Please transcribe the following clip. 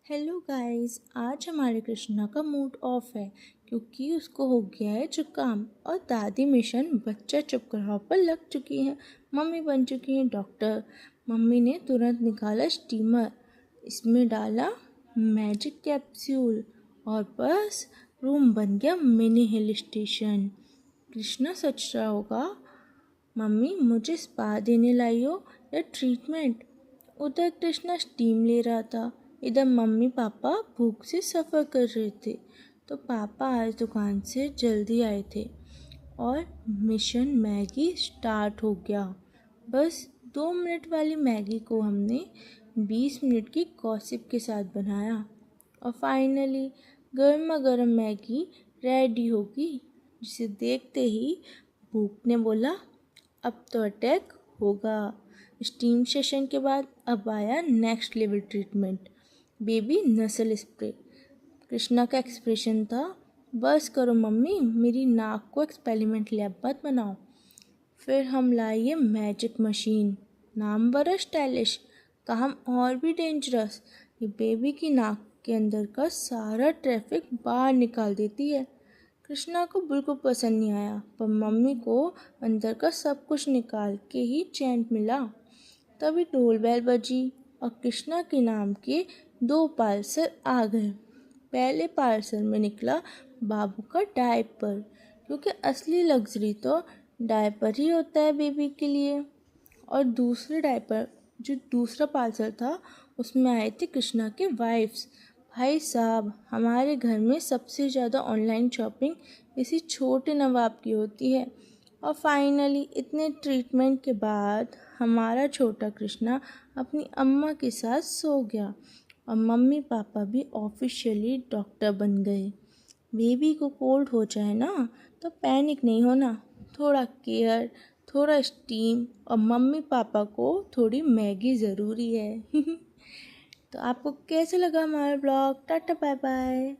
Hello guys, आज हमारे कृष्णा का मूड ऑफ है क्योंकि उसको हो गया है जुकाम और दादी मिशन बच्चा चुप कराओ पर लग चुकी है। मम्मी बन चुकी हैं डॉक्टर। मम्मी ने तुरंत निकाला स्टीमर, इसमें डाला मैजिक कैप्सूल और बस रूम बन गया मिनी हिल स्टेशन। कृष्णा सोच रहा होगा, मम्मी मुझे स्पा देने लाई हो या ट्रीटमेंट। उधर कृष्णा स्टीम ले रहा था, इधर मम्मी पापा भूख से सफ़र कर रहे थे। तो पापा आज दुकान से जल्दी आए थे और मिशन मैगी स्टार्ट हो गया। बस 2 मिनट वाली मैगी को हमने 20 मिनट की गॉसिप के साथ बनाया और फाइनली गर्मा गर्म मैगी रेडी होगी, जिसे देखते ही भूख ने बोला अब तो अटैक होगा। स्टीम सेशन के बाद अब आया नेक्स्ट लेवल ट्रीटमेंट, बेबी नसल स्प्रे। कृष्णा का एक्सप्रेशन था, बस करो मम्मी, मेरी नाक को एक्सपेरिमेंट लैब मत बनाओ। फिर हम लाए मैजिक मशीन, नाम बड़ा स्टाइलिश, काम और भी डेंजरस। ये बेबी की नाक के अंदर का सारा ट्रैफिक बाहर निकाल देती है। कृष्णा को बिल्कुल पसंद नहीं आया, पर मम्मी को अंदर का सब कुछ निकाल के ही चैन मिला। तभी ढोल बैल बजी और कृष्णा के नाम के 2 पार्सल आ गए। पहले पार्सल में निकला बाबू का डायपर, क्योंकि असली लग्जरी तो डायपर ही होता है बेबी के लिए। और दूसरे डायपर जो दूसरा पार्सल था उसमें आए थे कृष्णा के वाइफ्स। भाई साहब, हमारे घर में सबसे ज़्यादा ऑनलाइन शॉपिंग इसी छोटे नवाब की होती है। और फाइनली इतने ट्रीटमेंट के बाद हमारा छोटा कृष्णा अपनी अम्मा के साथ सो गया और मम्मी पापा भी ऑफिशियली डॉक्टर बन गए। बेबी को कोल्ड हो जाए ना तो पैनिक नहीं होना, थोड़ा केयर, थोड़ा स्टीम और मम्मी पापा को थोड़ी मैगी ज़रूरी है। तो आपको कैसे लगा हमारा ब्लॉग? Tata bye bye.